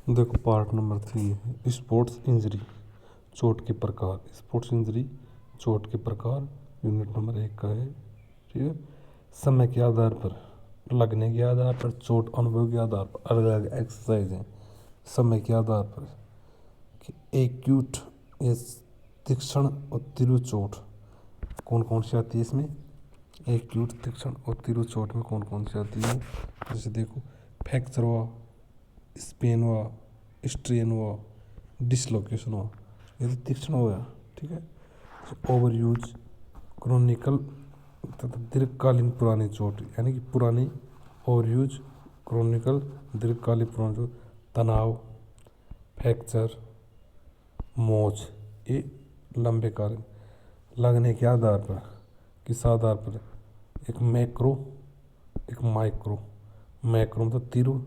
देखो part number 3 है sports injury, चोट के प्रकार। स्पोर्ट्स इंजरी चोट के प्रकार यूनिट नंबर 1 का है। ठीक है। समय के आधार पर, लगने के आधार पर, चोट अनुभव के आधार पर अलग अलग एक्सरसाइज हैं। समय के आधार पर कि एक्यूट या तीक्ष्ण और तीव्र चोट कौन कौन सी आती है इसमें। एक्यूट, तीक्ष्ण और तीव्र चोट में कौन कौन सी आती है। जैसे देखो, फ्रैक्चर हुआ, स्पेन हुआ, स्ट्रेन हुआ, डिसलोकेशन हुआ, ये तो तीक्ष्ण हो गया। ठीक है। ओवर यूज, क्रोनिकल तथा दीर्घकालीन पुरानी चोट, यानी कि पुरानी ओवर यूज, क्रोनिकल दीर्घकालीन पुरानी चोट, तनाव, फ्रैक्चर, मोच, ये लंबे कालीन। लगने के आधार पर, किस आधार पर, एक मैक्रो, एक माइक्रो। मैक्रो मतलब तीव्र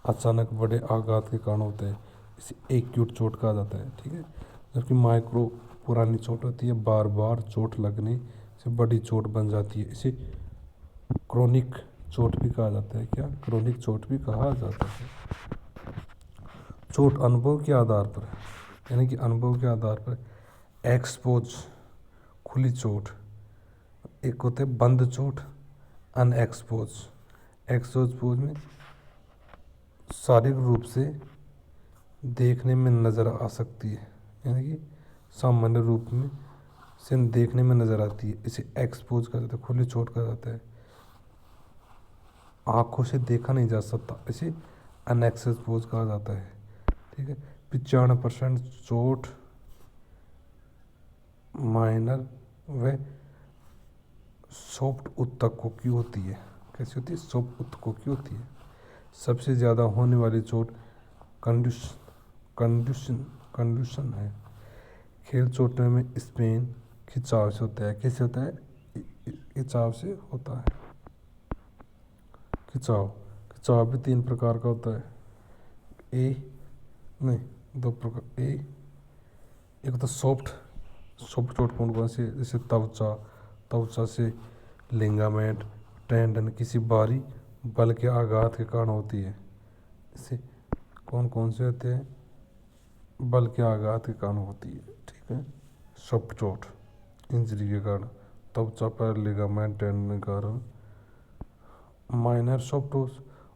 अचानक बड़े आघात के कारण होते हैं, इसे एक्यूट चोट कहा जाता है। ठीक है। जबकि माइक्रो पुरानी चोट होती है, बार बार चोट लगने से बड़ी चोट बन जाती है, इसे क्रोनिक चोट भी कहा जाता है। क्या? क्रोनिक चोट भी कहा जाता है। चोट अनुभव के आधार पर, यानी कि अनुभव के आधार पर, एक्सपोज खुली चोट, एक होते है बंद चोट, अनएक्सपोज। एक्सपोज में शारीरिक रूप से देखने में नज़र आ सकती है, यानी कि सामान्य रूप में से देखने में नज़र आती है, इसे एक्सपोज कहा जाता है, खुली चोट कहा जाता है। आंखों से देखा नहीं जा सकता, इसे अनएक्सपोज कहा जाता है। ठीक है। 95% चोट माइनर व सॉफ्ट ऊतकों की होती है। कैसी होती है? सॉफ्ट ऊतकों की होती है। सबसे ज़्यादा होने वाली चोट कंडूशन है। खेल चोटों में स्पेन खिंचाव से होता है। कैसे होता है? खिंचाव से होता है। खिंचाव खिंचाव भी 3 प्रकार का होता है। नहीं, 2 प्रकार। एक तो सॉफ्ट चोट कौन कौन सी है? जैसे त्वचा से लिगामेंट, टेंडन, किसी बाहरी बल के आघात के कारण होती है। इसे कौन कौन से होते हैं? बल के आघात के कारण होती है। ठीक है। सॉफ्ट चोट इंजरी के कारण, त्वचा पर लिगामेंट, टेंडन के कारण। माइनर सॉफ्ट और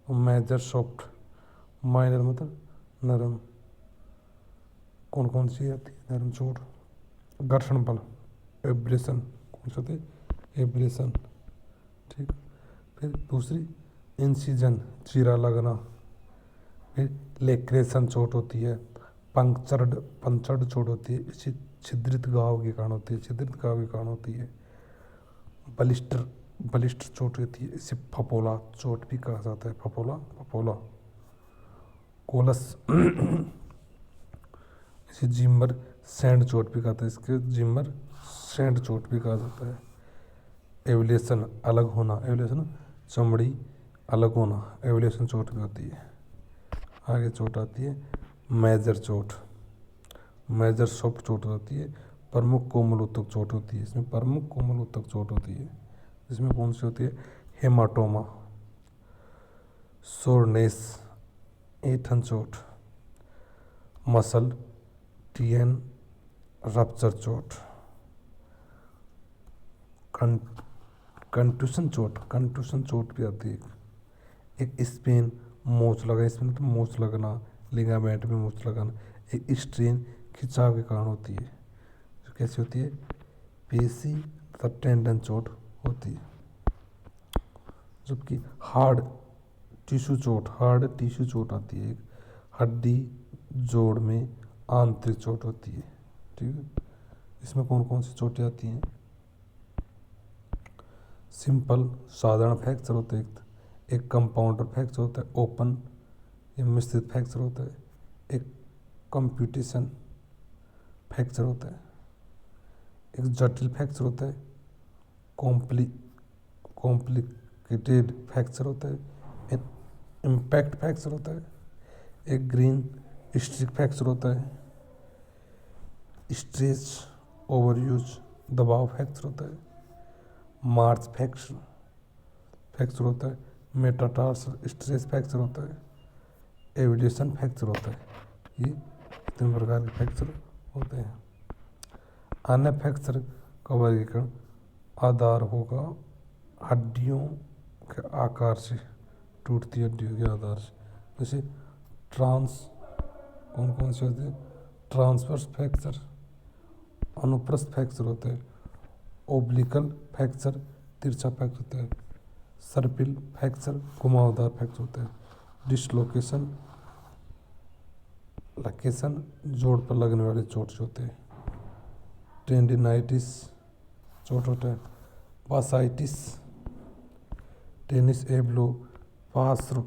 मेजर सॉफ्ट। माइनर मतलब नरम। कौन कौन सी आती है नरम चोट? घर्षण बल, एब्रेशन। कौन सा होते? एब्रेशन। ठीक। फिर दूसरी इंसिजन, चीरा लगना। फिर लेक्रेशन चोट होती है। पंचर्ड चोट होती है, इसे छिद्रित घाव के कारण होती है, छिद्रित घाव के कारण होती है। बलिस्टर चोट होती है, इसे फपोला चोट भी कहा जाता है। फपोला कोलस इसे जिमर सैंड चोट भी कहते हैं, इसके जिमर सैंड चोट भी कहा जाता है। एवुलेशन, अलग होना। एवुलेशन चमड़ी अलग होना, एवुलेशन चोट भी होती है। आगे चोट आती है मेजर चोट। मेजर सॉफ्ट चोट होती है। प्रमुख कोमल ऊतक चोट होती है, इसमें प्रमुख कोमल ऊतक चोट होती है। इसमें कौन सी होती है? हेमाटोमा, सोरनेस, ऐंठन चोट, मसल टीएन, रप्चर चोट। कंटूशन चोट भी आती है। एक स्पेन, मोच लगा, इसमें तो मोच लगना, लिगामेंट में मोच लगाना। एक स्ट्रेन, खिंचाव के कारण होती है। जो कैसी होती है? पेशी तथा टेंडन चोट होती है। जबकि हार्ड टिश्यू चोट आती है। एक हड्डी जोड़ में आंतरिक चोट होती है। ठीक है। इसमें कौन कौन सी चोटें आती हैं? सिंपल, साधारण फ्रैक्चर होता है। एक कंपाउंडर फ्रैक्चर होता है, ओपन या मिश्रित फ्रैक्चर होता है। एक कंप्यूटेशन फ्रैक्चर होता है। एक जटिल फ्रैक्चर होता है, कॉम्प्लिकेटेड फ्रैक्चर होता है। एक इम्पैक्ट फ्रैक्चर होता है। एक ग्रीन स्ट्रिक फ्रैक्चर होता है। स्ट्रेस ओवरयूज, दबाव फ्रैक्चर होता है। मार्च फ्रैक्चर होता है। मेटाटार्सल स्ट्रेस फ्रैक्चर होता है। एविडेशन फ्रैक्चर होता है। ये 3 प्रकार के फ्रैक्चर होते हैं। अन्य फ्रैक्चर का वर्गीकरण आधार होगा हड्डियों के आकार से, टूटती हड्डियों के आधार से। जैसे कौन कौन से होते हैं? ट्रांसवर्स फ्रैक्चर, अनुप्रस्थ फ्रैक्चर होता है, ओब्लिकल फ्रैक्चर तिरछा फ्रैक्चर होता है, सर्पिल फ्रैक्चर घुमावदार फ्रैक्चर होता है, डिसलोकेशन जोड़ पर लगने वाले चोट होते हैं, टेंडिनाइटिस चोट होता है, वासाइटिस, टेनिस एब्लो, पार्श्व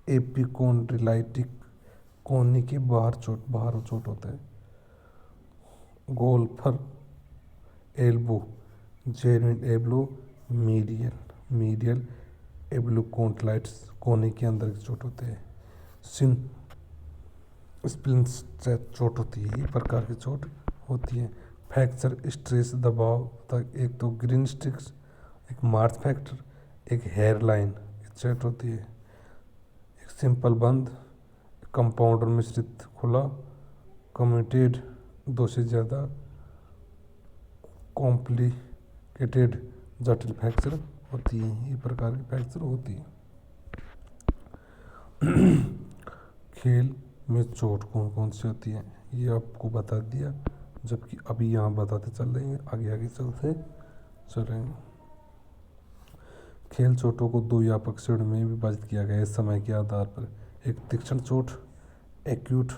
एपिकोंड्रिलाइटिक कोहनी के बाहर चोट होता है, गोल्फर एल्बो, जेन्युइन एब्लो, मीडियल एब्लोकोंड्लाइटिस कोहनी के अंदर की चोट होते हैं, स्प्लिंटर चोट होती है। ये प्रकार की चोट होती है। फ्रैक्चर स्ट्रेस दबाव तक, एक तो ग्रीन स्टिक्स, एक मार्च फैक्टर, एक हेयर लाइन चोट होती है, एक सिंपल बंद, कंपाउंडर मिश्रित खुला, कम्यूटेड 2 से ज़्यादा, कॉम्प्लिकेटेड जटिल फ्रैक्चर होती है। ये प्रकार की फ्रैक्चर होती है। खेल में चोट कौन कौन सी होती है ये आपको बता दिया, जबकि अभी यहाँ बताते चल रहे हैं, आगे आगे चलेंगे। खेल चोटों को 2 व्यापक श्रेणी में विभाजित किया गया है समय के आधार पर। एक तीक्ष्ण चोट एक्यूट,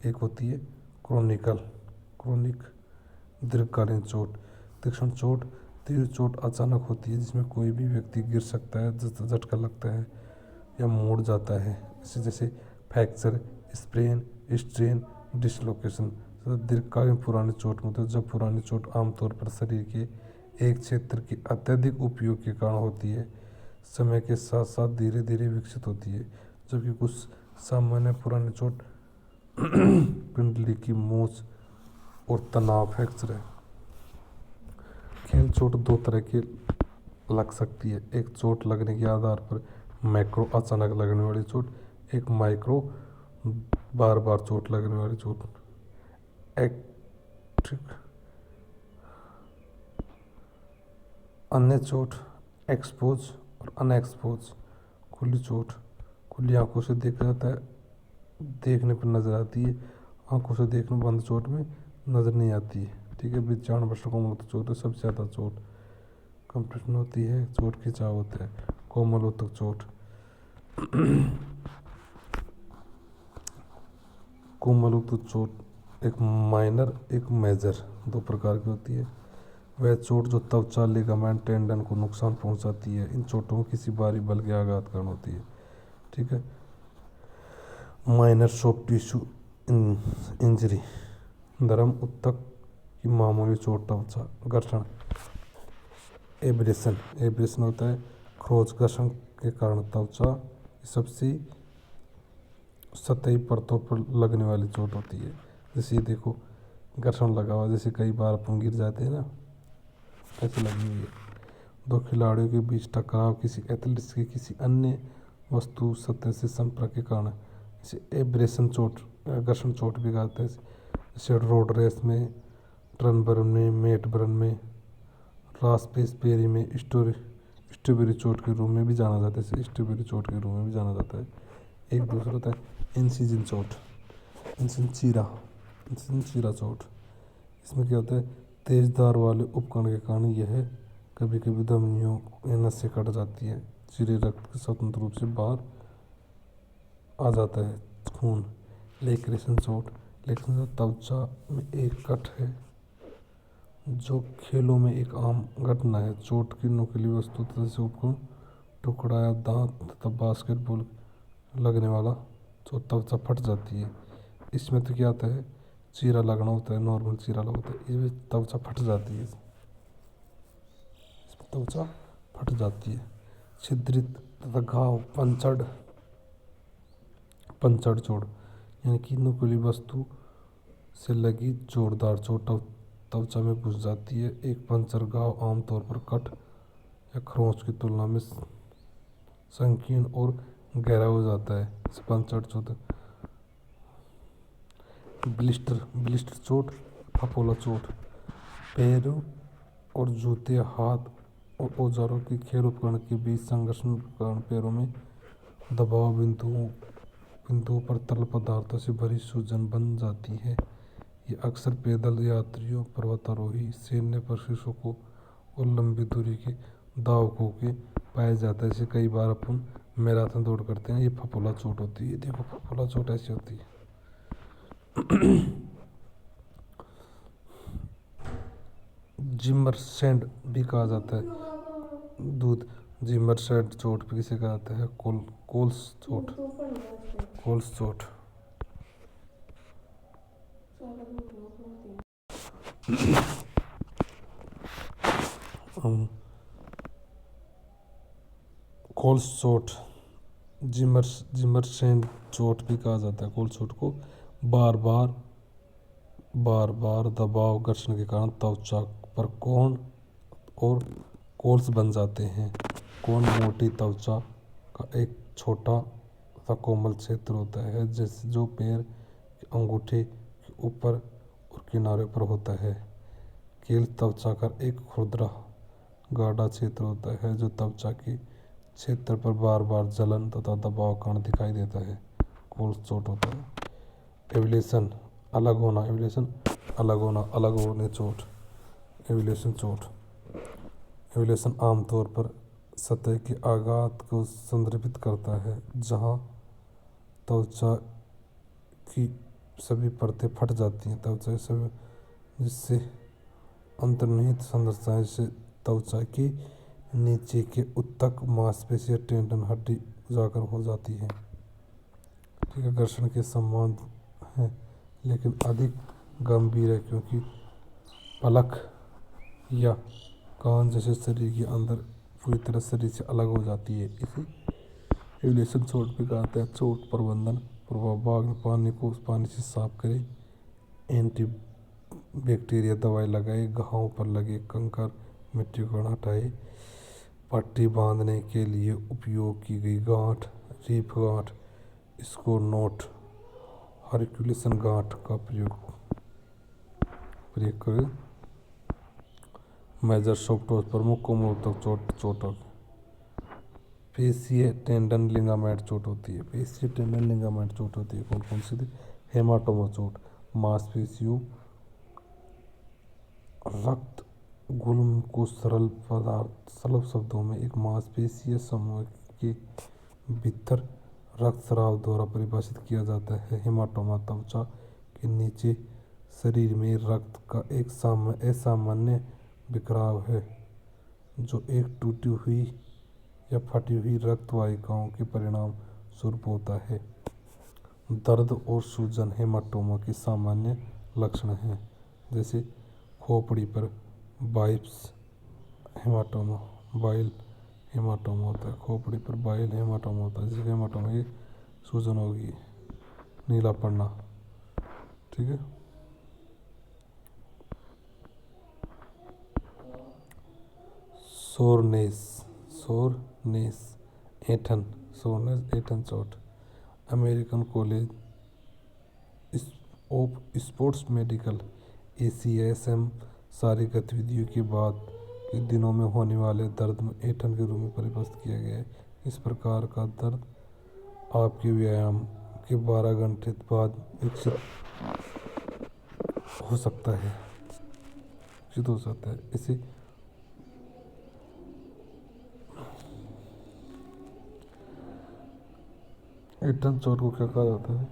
एक होती है क्रोनिक दीर्घकालीन चोट। तीक्ष्ण चोट तीव्र चोट अचानक होती है जिसमें कोई भी व्यक्ति गिर सकता है, झटका लगता है या मुड़ जाता है, जैसे फ्रैक्चर, स्प्रेन, स्ट्रेन, डिसलोकेशन। दीर्घकालीन पुरानी चोट मतलब जब पुरानी चोट आमतौर पर शरीर के एक क्षेत्र के अत्यधिक उपयोग के कारण होती है, समय के साथ साथ धीरे धीरे विकसित होती है, जबकि कुछ सामान्य पुरानी चोट पिंडली की मोच और तनाव फ्रैक्चर है। खेल चोट 2 तरह की लग सकती है, एक चोट लगने के आधार पर मैक्रो अचानक लगने वाली चोट, एक माइक्रो बार बार चोट लगने वाली चोट। अन्य चोट एक्सपोज और अनएक्सपोज। खुली चोट खुली आंखों से देखा जाता है, देखने पर नजर आती है, आंखों से देखने बंद चोट में नजर नहीं आती है। ठीक है, विचारण वर्षों कोमल चोट है, सबसे ज़्यादा चोट कंप्रेशन होती है, चोट खिंचाव होता है। कोमल उत्तक चोट कोमल उत्तक चोट एक माइनर एक मेजर 2 प्रकार की होती है। वह चोट जो त्वचा, लिगामेंट, टेंडन को नुकसान पहुंचाती है। इन चोटों में किसी भारी बल के आघात कारण होती है। ठीक है, माइनर सॉफ्ट टिश्यू इंजरी, नरम उत्तक की मामूली चोट, त्वचा घर्षण। एब्रेशन होता है खरोंच घर्षण के कारण त्वचा की सबसे सतही परतों पर लगने वाली चोट होती है। जैसे देखो घर्षण लगा हुआ, जैसे कई बार अपन गिर जाते हैं ना, ऐसे लगी हुई है। 2 खिलाड़ियों के बीच टकराव किसी एथलीट्स के किसी अन्य वस्तु सतह से संपर्क के कारण इसे एब्रेशन चोट, घर्षण चोट भी कहते हैं। जैसे रोड रेस में, टर्न बर्न में, मेट बर्न में, रास्पेसबेरी में, स्ट्रॉबेरी चोट के रूप में भी जाना जाता है, स्ट्रॉबेरी चोट के रूप में भी जाना जाता है। एक दूसरा होता है इंसिजन चोट, चीरा चोट। इसमें क्या होता है, तेज धार वाले उपकरण के कारण यह कभी कभी धमनियों या नसें कट जाती है, चीरे रक्त के स्वतंत्र रूप से बाहर आ जाता है खून। लेक्रेशन चोट त्वचा में एक कट है जो खेलों में एक आम घटना है। चोट की नुकीली वस्तु जैसे उपकरण, टुकड़ा या दांत तथा बास्केटबॉल लगने वाला तो त्वचा फट जाती है। इसमें तो क्या होता है, चीरा लगना होता है, नॉर्मल चीरा लगता है, इसमें त्वचा फट जाती है, इसमें त्वचा फट जाती है। छिद्रित तथा घाव, पंचर चोट यानी कि नुकीली वस्तु से लगी जोरदार चोट त्वचा में घुस जाती है। एक पंचर घाव आमतौर पर कट या खरोंच की तुलना में संकीर्ण और गहरा हो जाता है, पंचर चोट। ब्लिस्टर चोट, फफोला चोट, पैरों और जूते, हाथ और औजारों के खेल उपकरण के बीच संघर्ष के कारण पैरों में दबाव बिंदुओं पर तरल पदार्थों से भरी सूजन बन जाती है। ये अक्सर पैदल यात्रियों, पर्वतारोही, सैन्य प्रशिक्षकों और लंबी दूरी के धावकों के पाया जाता है। जैसे कई बार अपन मैराथन दौड़ करते हैं, ये फफोला चोट होती है। देखो फफोला चोट ऐसी होती है। जिमरसैंड भी कहा जाता है दूध। जिमरसैंड चोट भी किसे कहा जाता है? कोल्स चोट। कोल्स चोट। कोल्स चोट, जिमरसैंड चोट भी कहा जाता है। कोल्स चोट को बार बार दबाव घर्षण के कारण त्वचा पर कोन और कोल्स बन जाते हैं। कोन मोटी त्वचा का एक छोटा सा कोमल क्षेत्र होता है, जैसे जो पैर के अंगूठे के ऊपर और किनारे पर होता है। कील त्वचा का एक खुरदरा गाढ़ा क्षेत्र होता है, जो त्वचा के क्षेत्र पर बार बार जलन तथा दबाव कारण दिखाई देता है। कोल्स चोट होता है। एविलेशन अलग होना, एविलेशन अलग होना, अलग होने चोट, एविलेशन चोट। एविलेशन आमतौर पर सतह के आघात को संदर्भित करता है, जहां त्वचा की सभी परतें फट जाती हैं। त्वचा सभी जिससे अंतर्निहित संरचनाएं, जैसे त्वचा के नीचे के ऊतक, मांसपेशी, टेंडन, हड्डी उजागर हो जाती है। ठीक है, घर्षण के समान है लेकिन अधिक गंभीर है, क्योंकि पलक या कान जैसे शरीर के अंदर पूरी तरह शरीर से अलग हो जाती है। इसे एविलेशन चोट भी कहते हैं। चोट प्रबंधन प्रभाव: बाघ में पानी को पानी से साफ करें, एंटी बैक्टीरिया दवाई लगाए, घाव पर लगे कंकर मिट्टी को हटाए, पट्टी बांधने के लिए उपयोग की गई गांठ, रीफ गांठ, स्कोर नोट, हरक्यूलिसन गांठ का प्रयोग करें। मेजर सॉफ्टवेयर प्रमुख कोमोतक चोट पेशीय टेंडन लिगामेंट चोट होती है। पेशीय टेंडन लिगामेंट चोट होती है। कौन कौन सी थी? हेमाटोमा चोट, मांसपेशियों रक्त गुल्म को सरल शब्दों में एक मांसपेशीय समूह के भीतर रक्तस्राव द्वारा परिभाषित किया जाता है। हेमाटोमा त्वचा के नीचे शरीर में रक्त का एक असामान्य बिखराव है, जो एक टूटी हुई या फटी हुई रक्त वाहिकाओं के परिणाम स्वरूप होता है। दर्द और सूजन हेमाटोमा के सामान्य लक्षण हैं, जैसे खोपड़ी पर बाइल्स हेमाटोमा, बाइल हेमाटोमा होता है। खोपड़ी पर बाइल हेमाटोमा होता है, जिसके हेमाटोमा की सूजन होगी, नीला पड़ना। ठीक है। सोरनेस ऐंठन चोट, American college of sports medical ACSM सारी गतिविधियों के बाद के दिनों में होने वाले दर्द में ऐंठन के रूप में परिभाषित किया गया है। इस प्रकार का दर्द आपके व्यायाम के 12 घंटे बाद विकसित हो सकता है। इसे ऐंठन चोट को क्या कहा जाता है?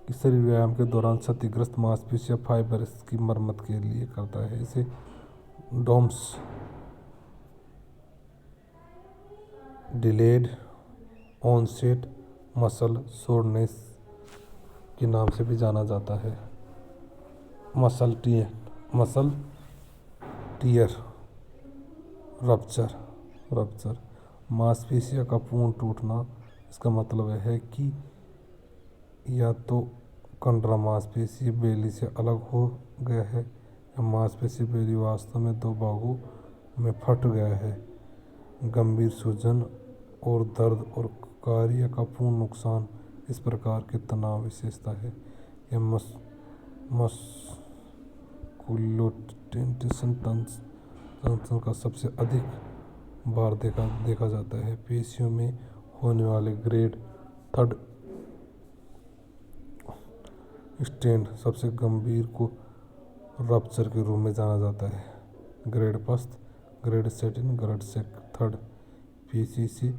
कि शरीर व्यायाम के दौरान क्षतिग्रस्त मांसपेशी या फाइबर की मरम्मत के लिए करता है। इसे DOMS delayed onset muscle soreness के नाम से भी जाना जाता है। मसल टियर रप्चर मांसपेशियों का पूर्ण टूटना। इसका मतलब है कि या तो कंडरा मांसपेशी बेली से अलग हो गया है, या मांसपेशी बेली वास्तव में दो भागों में फट गया है। गंभीर सूजन और दर्द और कार्य का पूर्ण नुकसान इस प्रकार के तनाव विशेषता है। यह मस्कुलोटेंटेशन टेंशन का सबसे अधिक बार देखा जाता है। पेशियों में होने वाले ग्रेड 3 स्टेन सबसे गंभीर को रप्चर के रूप में जाना जाता है। ग्रेड 5 ग्रेड 7 ग्रेड 3 पेशी से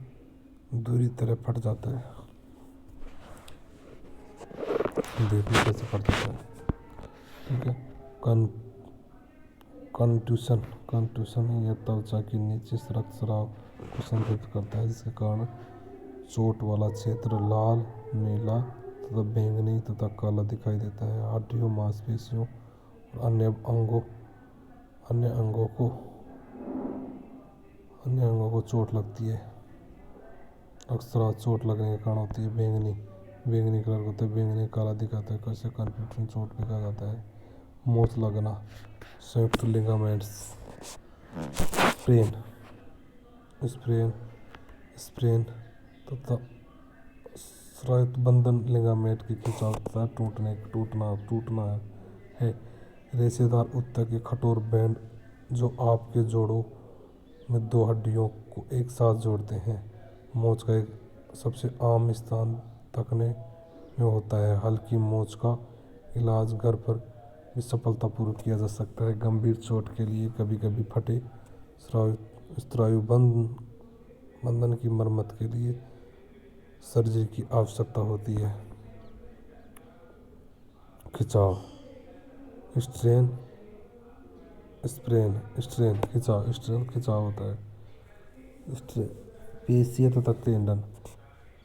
दूरी तरह फट जाता है। देखिए कैसे फट जाता है। ठीक है। कंट्यूशन यह त्वचा के नीचे रक्तस्राव को संतृप्त करता है, जिसके कारण चोट वाला क्षेत्र लाल, नीला तथा बैंगनी तथा काला दिखाई देता है। हड्डियों, मांसपेशियों और अन्य अंगों को चोट लगती है। अक्सर चोट लगने के कारण होती है बैंगनी कलर होता है, बैंगनी काला दिखाता है। कैसे कंट्यूशन चोट भी कहा जाता है। मोच लगना, संयुक्त लिगामेंट्स स्प्रेन तथा स्नायु बंधन लिगामेंट की खिंचाव तथा टूटना है। रेशेदार ऊतक के कठोर बैंड जो आपके जोड़ों में दो हड्डियों को एक साथ जोड़ते हैं। मोच का एक सबसे आम स्थान थकने में होता है। हल्की मोच का इलाज घर पर भी सफलतापूर्वक किया जा सकता है। गंभीर चोट के लिए कभी कभी फटे स्नायु बंधन की मरम्मत के लिए सर्जरी की आवश्यकता होती है। खिंचाव, स्ट्रेन खिंचाव होता है। पेशी तथा टेंडन,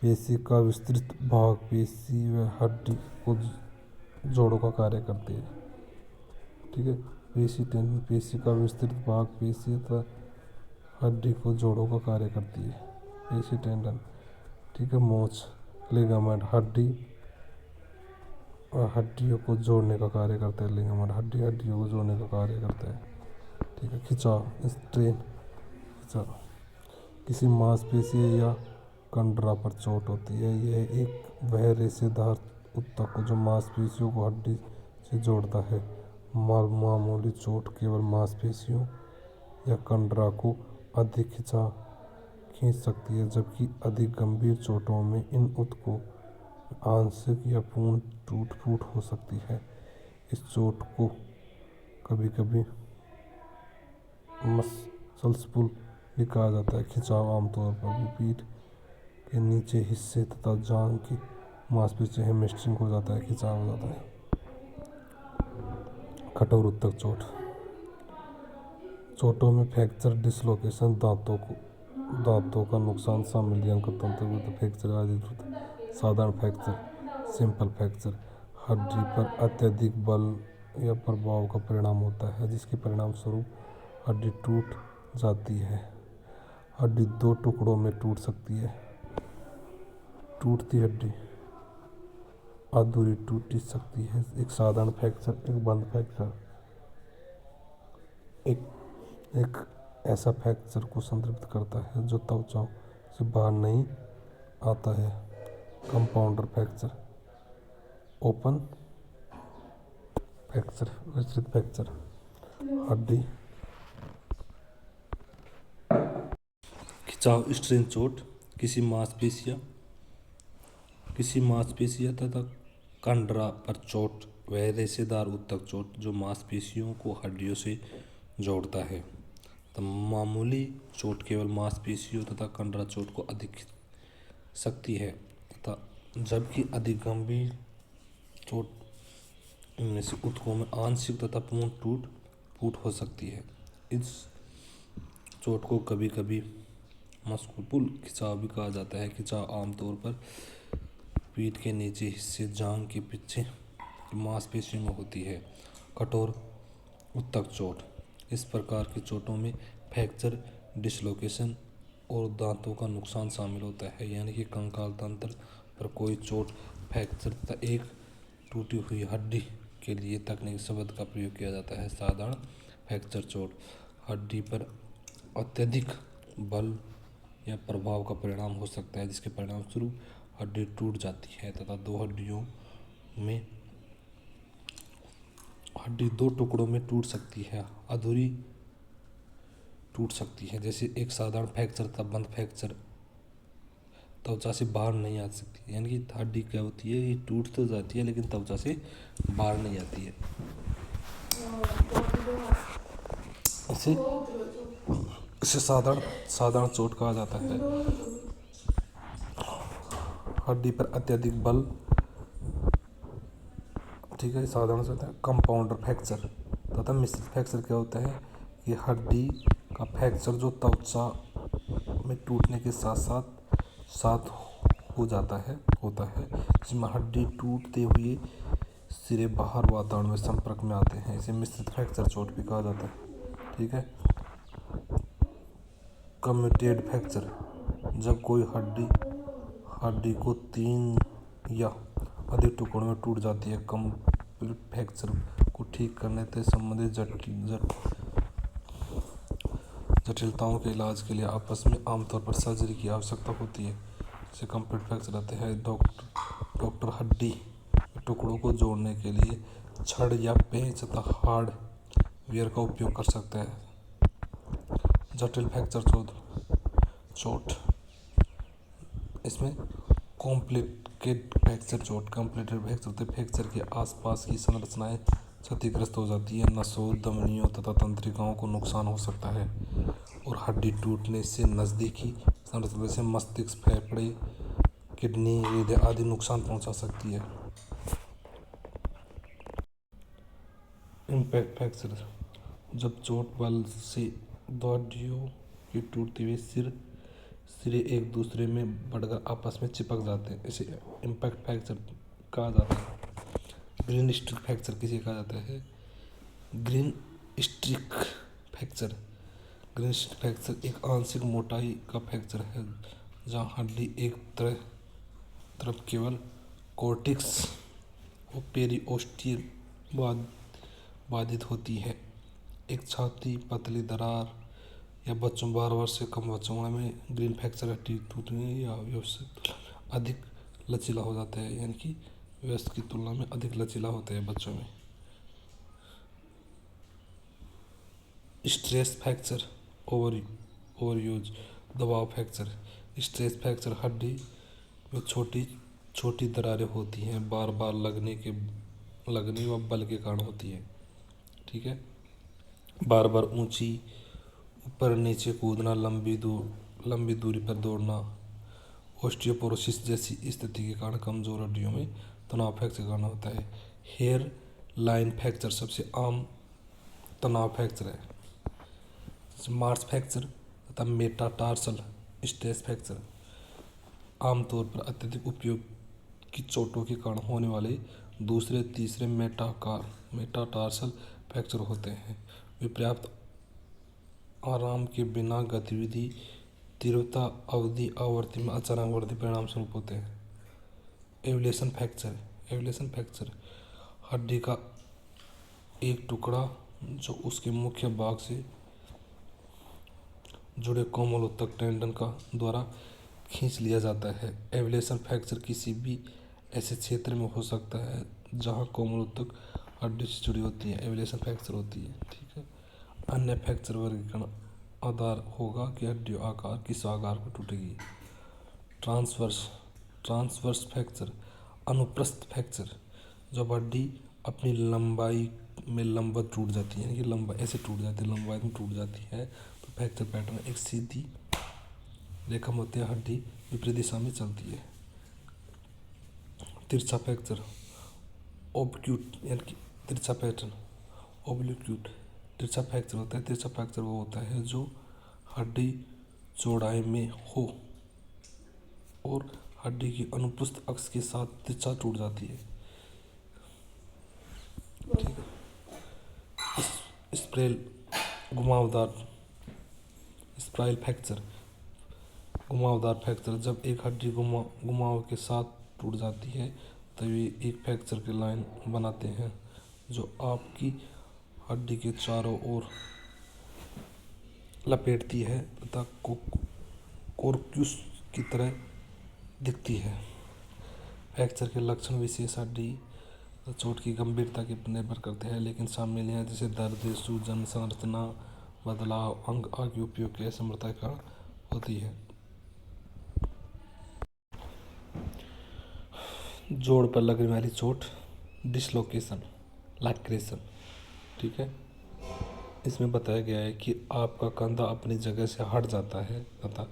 पेशी का विस्तृत भाग पेशी व हड्डी को जोड़ों का कार्य करते हैं। ठीक है। पेशी का विस्तृत भाग पेशी तथा हड्डी को जोड़ों का कार्य करती है। पेशी टेंडन। ठीक है। मोच लिगामेंट हड्डियों को जोड़ने का कार्य करता है। लिगामेंट हड्डियों को जोड़ने का कार्य करता है। ठीक है। खिंचाव, खिंचाव किसी मांसपेशी या कंडरा पर चोट होती है। यह एक वह रेशेदार ऊतक को जो मांसपेशियों को हड्डी से जोड़ता है। मामूली चोट केवल मांसपेशियों या कंडरा को अधिक खींच सकती है, जबकि अधिक गंभीर चोटों में इन ऊतकों आंशिक या पूर्ण टूट-फूट हो सकती है। इस चोट को कभी कभी मसल्स पुल भी कहा जाता है। खिंचाव आमतौर पर पीठ के निचले हिस्से तथा जांघ की मांसपेशियों हैमस्ट्रिंग हो जाता है। खिंचाव हो जाता है। कठोर ऊतक चोटों में फ्रैक्चर, डिसलोकेशन, दांतों का नुकसान शामिल, तंत्र फ्रैक्चर आदि। साधारण फ्रैक्चर, सिंपल फ्रैक्चर हड्डी पर अत्यधिक बल या प्रभाव का परिणाम होता है, जिसके परिणाम स्वरूप हड्डी टूट जाती है। हड्डी दो टुकड़ों में टूट सकती है। टूटती हड्डी अधूरी टूट सकती है। एक साधारण फ्रैक्चर, एक बंद फ्रैक्चर। एक ऐसा फ्रैक्चर को संदर्भित करता है जो त्वचा से बाहर नहीं आता है। कंपाउंडर फ्रैक्चर, ओपन फ्रैक्चर, विस्तृत फ्रैक्चर हड्डी। खिंचाव, स्ट्रेन चोट किसी मांसपेशियां तथा कंडरा पर चोट वह रेशेदार ऊतक चोट जो मांसपेशियों को हड्डियों से जोड़ता है। तो मामूली चोट केवल मांसपेशियों तथा कंडरा चोट को अधिक खींच सकती है, तथा जबकि अधिक गंभीर चोट इनमें से ऊतकों में आंशिक तथा पूर्ण टूट-फूट हो सकती है। इस चोट को कभी कभी मस्कुलर खिंचाव भी कहा जाता है। खिंचाव आमतौर पर पीठ के निचले हिस्से, जांघ के पीछे की मांसपेशियों में होती है। कठोर ऊतक चोट, इस प्रकार की चोटों में फ्रैक्चर, डिसलोकेशन और दांतों का नुकसान शामिल होता है। यानी कि कंकाल तंत्र पर कोई चोट, फ्रैक्चर तथा एक टूटी हुई हड्डी के लिए तकनीकी शब्द का प्रयोग किया जाता है। साधारण फ्रैक्चर चोट, हड्डी पर अत्यधिक बल या प्रभाव का परिणाम हो सकता है, जिसके परिणाम स्वरूप हड्डी टूट जाती है तथा हड्डी दो टुकड़ों में टूट सकती है, अधूरी टूट सकती है। जैसे एक साधारण फ्रैक्चर तब बंद फ्रैक्चर त्वचा से बाहर नहीं आ सकती, यानी कि हड्डी क्या होती है, ये टूट तो जाती है लेकिन त्वचा से बाहर नहीं आती है। इसे साधारण चोट कहा जाता है। हड्डी पर अत्यधिक बल, ठीक है, साधारण से होता है। कंपाउंडर फ्रैक्चर तथा मिश्रित फ्रैक्चर क्या होता है, ये हड्डी का फ्रैक्चर जो त्वचा में टूटने के साथ हो जाता है होता है, जिसमें हड्डी टूटते हुए सिरे बाहर वातावरण में संपर्क में आते हैं। इसे मिश्रित फ्रैक्चर चोट भी कहा जाता है। ठीक है। कम्यूटेड फ्रैक्चर, जब कोई हड्डी को 3 या अधिक टुकड़ों में टूट जाती है। कंप्लीट फ्रैक्चर को ठीक करने से संबंधित जटिलताओं के इलाज के लिए आपस में आमतौर पर सर्जरी की आवश्यकता होती है। जैसे कंप्लीट फ्रैक्चर रहते हैं, डॉक्टर हड्डी के टुकड़ों को जोड़ने के लिए छड़ या पेंच तथा हार्डवेयर का उपयोग कर सकते हैं। जटिल फ्रैक्चर चोट, इसमें कॉम्प्लिकेटेड फ्रैक्चर चोट, कॉम्प्लिकेटेड फ्रैक्चर के आसपास की संरचनाएं क्षतिग्रस्त हो जाती है। नसों, धमनियों तथा तंत्रिकाओं को नुकसान हो सकता है और हड्डी टूटने से नज़दीकी संरचना जैसे मस्तिष्क, फेफड़े, किडनी, हृदय आदि नुकसान पहुंचा सकती है। इम्पैक्ट फ्रैक्चर, जब चोट बल से दो हड्डियों के टूटते हुए सिरे एक दूसरे में बढ़कर आपस में चिपक जाते हैं, इसे इम्पैक्ट फ्रैक्चर कहा जाता है। ग्रीन स्ट्रिक फ्रैक्चर किसे कहा जाता है, ग्रीन स्ट्रिक फ्रैक्चर एक आंशिक मोटाई का फ्रैक्चर है जहां हड्डी एक तरफ केवल कॉर्टेक्स और पेरिओस्टियल बाधित होती है। एक छाती पतली दरार या बच्चों 12 वर्ष से कम बच्चों में ग्रीन फ्रैक्चर हड्डी टूटने या व्यवस्थित अधिक लचीला हो जाता है, यानी कि व्यस्त की तुलना में अधिक लचीला होते हैं बच्चों में। स्ट्रेस फ्रैक्चर, ओवरयूज, दबाव फ्रैक्चर। स्ट्रेस फ्रैक्चर हड्डी में छोटी दरारें होती हैं, बार बार लगने व बल के कारण होती है। ठीक है। बार बार ऊंची ऊपर नीचे कूदना, लंबी दूरी पर दौड़ना, ऑस्टियोपोरोसिस जैसी स्थिति के कारण कमजोर हड्डियों में तनाव फ्रैक्चर का कारण होता है। हेयर लाइन फ्रैक्चर सबसे आम तनाव फ्रैक्चर है। मार्स फ्रैक्चर तथा मेटाटार्सल स्ट्रेस फ्रैक्चर आमतौर पर अत्यधिक उपयोग की चोटों के कारण होने वाले दूसरे तीसरे मेटाटार्सल फ्रैक्चर होते हैं। वे पर्याप्त आराम के बिना गतिविधि, तीव्रता, अवधि, आवृत्ति में अचानक वृद्धि परिणाम स्वरूप होते हैं। एवलेशन फ्रैक्चर हड्डी का एक टुकड़ा जो उसके मुख्य भाग से जुड़े कोमलोत्तक टेंडन का द्वारा खींच लिया जाता है। एवलेशन फ्रैक्चर किसी भी ऐसे क्षेत्र में हो सकता है जहां कोमलोत्तक हड्डी से जुड़ी होती है, एवलेशन फ्रैक्चर होती है। ठीक है। अन्य फ्रैक्चर वर्गीकरण आधार होगा कि हड्डी आकार किस आकार को टूटेगी। ट्रांसवर्स फ्रैक्चर, अनुप्रस्थ फ्रैक्चर, जब हड्डी अपनी लंबाई में लंबवत टूट जाती है, यानी कि लंबाई ऐसे टूट जाती है, लंबाई में टूट जाती है, तो फ्रैक्चर पैटर्न एक सीधी रेखा होती है, हड्डी विपरीत दिशा में चलती है। तिरछा फ्रैक्चर, ओब्ट्यूट, यानी कि तिरछा पैटर्न, ओब्लिक्यूट तिरछा फ्रैक्चर होता है। तिरछा फ्रैक्चर वो होता है जो हड्डी चौड़ाई में हो और हड्डी की अनुप्रस्थ अक्ष के साथ तिरछा टूट जाती है। ठीक है। स्प्राइल फ्रैक्चर, घुमावदार फ्रैक्चर, जब एक हड्डी घुमाव के साथ टूट जाती है तभी एक फ्रैक्चर की लाइन बनाते हैं जो आपकी हड्डी के चारों ओर लपेटती है तथा कोर्क्यूस की तरह दिखती है। फ्रैक्चर के लक्षण विशेष हड्डी चोट की गंभीरता के पर निर्भर करते हैं, लेकिन शामिल हैं जैसे दर्द, सूजन, संरचना बदलाव, अंग आगे उपयोग की असमर्थता का होती है। जोड़ पर लगने वाली चोट, डिसलोकेशन, लैक्रेशन, ठीक है। इसमें बताया गया है कि आपका कंधा अपनी जगह से हट जाता है तथा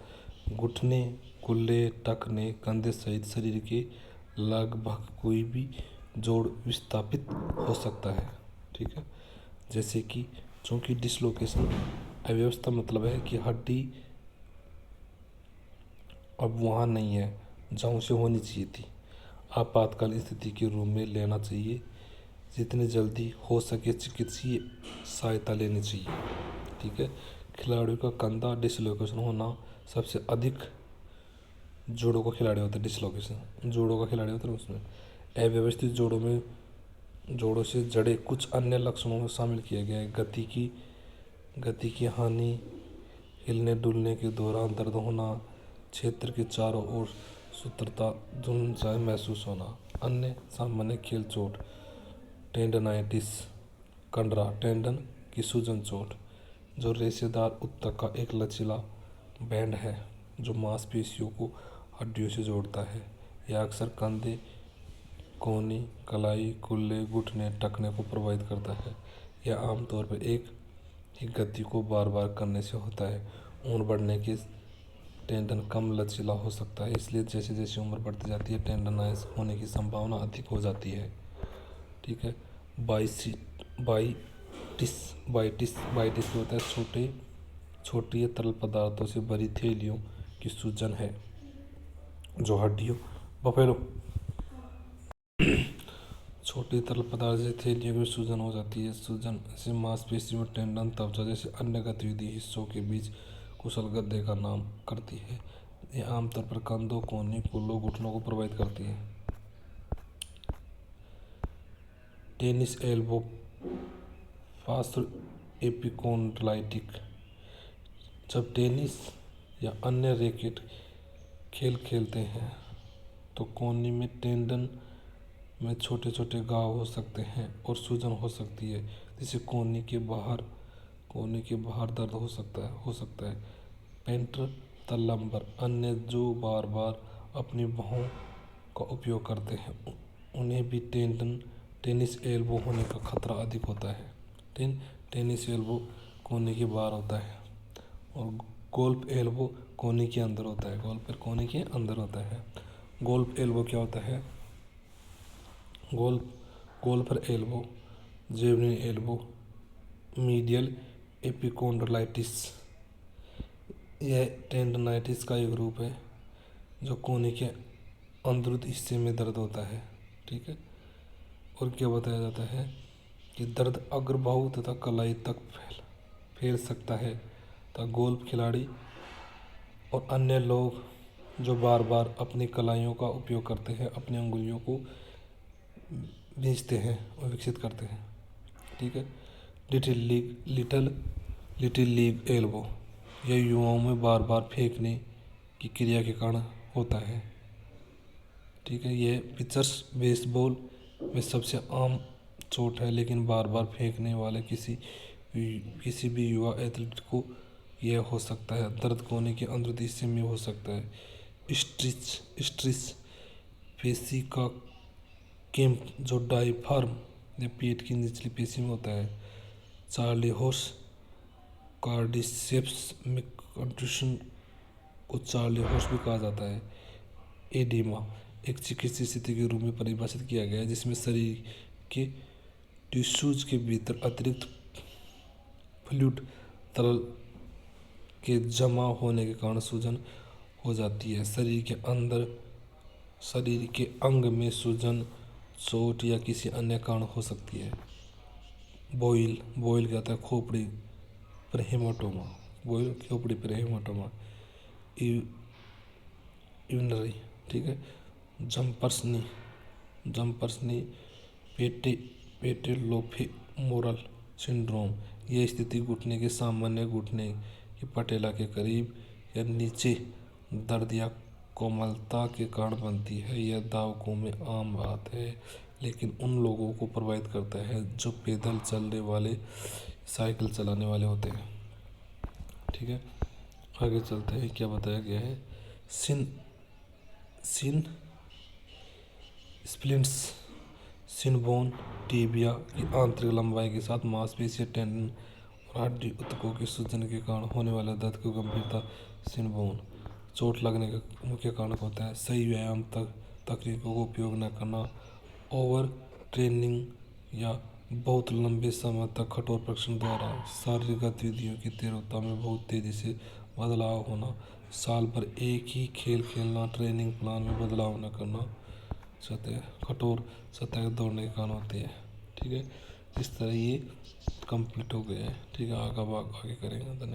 घुटने, कुल्ले, टखने, कंधे सहित शरीर के लगभग कोई भी जोड़ विस्थापित हो सकता है, ठीक है। जैसे कि चूंकि डिसलोकेशन अव्यवस्था मतलब है कि हड्डी अब वहाँ नहीं है जहाँ उसे होनी चाहिए थी। आपातकालीन स्थिति के रूप में लेना चाहिए, जितनी जल्दी हो सके चिकित्सीय सहायता लेनी चाहिए, ठीक है। खिलाड़ियों का कंधा डिसलोकेशन होना सबसे अधिक जोड़ों का खिलाड़ी होता है। डिसलोकेशन जोड़ों का खिलाड़ी होता है, उसमें अव्यवस्थित जोड़ों से जड़े कुछ अन्य लक्षणों में शामिल किया गया है। गति की हानि, हिलने डुलने के दौरान दर्द होना, क्षेत्र के चारों ओर सूत्रता धुंधलासा महसूस होना। अन्य सामान्य खेल चोट, टेंडनाइटिस, कंडरा टेंडन की सूजन चोट, जो रेशेदार ऊतक का एक लचीला बैंड है जो मांसपेशियों को हड्डियों से जोड़ता है। यह अक्सर कंधे, कोहनी, कलाई, कुल्ले, घुटने, टखने को प्रभावित करता है। यह आमतौर पर एक ही गति को बार बार करने से होता है। उम्र बढ़ने के टेंडन कम लचीला हो सकता है, इसलिए जैसे जैसे उम्र बढ़ती जाती है टेंडनाइटिस होने की संभावना अधिक हो जाती है, ठीक है। बाइटिस होता है छोटी तरल पदार्थों से भरी थैलियों की सूजन है जो हड्डियों बफेलो छोटी तरल पदार्थ से थैलियों में सूजन हो जाती है। सूजन से मांसपेशी में टेंडन, त्वचा जैसे अन्य गतिविधि हिस्सों के बीच कुशल गद्दे का नाम करती है। यह आमतौर पर कंधों, कोहनी, कुल्लों, घुटनों को प्रभावित करती है। टेनिस एल्बो फास्टर एपिकोंड्लाइटिक, जब टेनिस या अन्य रैकेट खेल खेलते हैं तो कोहनी में टेंडन में छोटे छोटे घाव हो सकते हैं और सूजन हो सकती है, जिससे कोहनी के बाहर दर्द हो सकता है। पेंटर द लंबर, अन्य जो बार बार अपनी बाहों का उपयोग करते हैं उन्हें भी टेनिस एल्बो होने का खतरा अधिक होता है। टेनिस एल्बो कोहनी के बाहर होता है और गोल्फ एल्बो कोहनी के अंदर होता है। गोल्फ एल्बो क्या होता है? Golfer elbow, javelin elbow, medial epicondylitis, यह टेंडनाइटिस का एक रूप है जो कोहनी के अंदरूनी हिस्से में दर्द होता है, ठीक है। और क्या बताया जाता है कि दर्द अग्रबाहु तथा कलाई तक फैल सकता है तथा गोल्फ खिलाड़ी और अन्य लोग जो बार बार अपनी कलाइयों का उपयोग करते हैं अपनी अंगुलियों को भींचते हैं और विकसित करते हैं, ठीक है। लिटिल लीग एल्बो, यह युवाओं में बार बार फेंकने की क्रिया के कारण होता है, ठीक है। यह पिचर्स बेसबॉल में सबसे आम चोट है, लेकिन बार बार फेंकने वाले किसी भी युवा एथलीट को यह हो सकता है। दर्द कोहनी के अंदरूनी हिस्से में हो सकता है। स्ट्रिस पेशी का कैंप जो डायफ्राम या पेट की निचली पेशी में होता है। चार्ली हॉर्स कार्डिसेप्स में कंट्यूशन को चार्ली हॉर्स भी कहा जाता है। एडिमा एक चिकित्सीय स्थिति के रूप में परिभाषित किया गया है जिसमें शरीर के टिश्यूज के भीतर अतिरिक्त फ्लूइड तरल के जमा होने के कारण सूजन हो जाती है। शरीर के अंग में सूजन, चोट या किसी अन्य कारण हो सकती है। बॉयल कहता है खोपड़ी पर हेमाटोमा, यूरिनरी, ठीक है। जम्पर्स नी पेटेलोफेमोरल सिंड्रोम, यह स्थिति घुटने के सामान्य घुटने की पटेला के करीब या नीचे दर्द या कोमलता के कारण बनती है। यह दावकों में आम बात है, लेकिन उन लोगों को प्रभावित करता है जो पैदल चलने वाले, साइकिल चलाने वाले होते हैं। ठीक है, आगे चलते हैं। क्या बताया गया है? सिन सिन स्प्लिंट्स सिनबोन टिबिया की आंतरिक लंबाई के साथ मांसपेशी, टेंडन और हड्डी ऊतकों के सूजन के कारण होने वाले दर्द की गंभीरता। सिनबोन चोट लगने का मुख्य कारण होता है सही व्यायाम तकनीकों का उपयोग न करना, ओवर ट्रेनिंग या बहुत लंबे समय तक कठोर प्रशिक्षण द्वारा शारीरिक गतिविधियों की तीव्रता में बहुत तेजी से बदलाव होना, साल भर एक ही खेल खेलना, ट्रेनिंग प्लान में बदलाव न करना, कठोर सतह दौड़ने के कारण होते हैं। ठीक है, इस तरह ये कंप्लीट हो गया है। ठीक है, आगे करेंगे। धन्यवाद।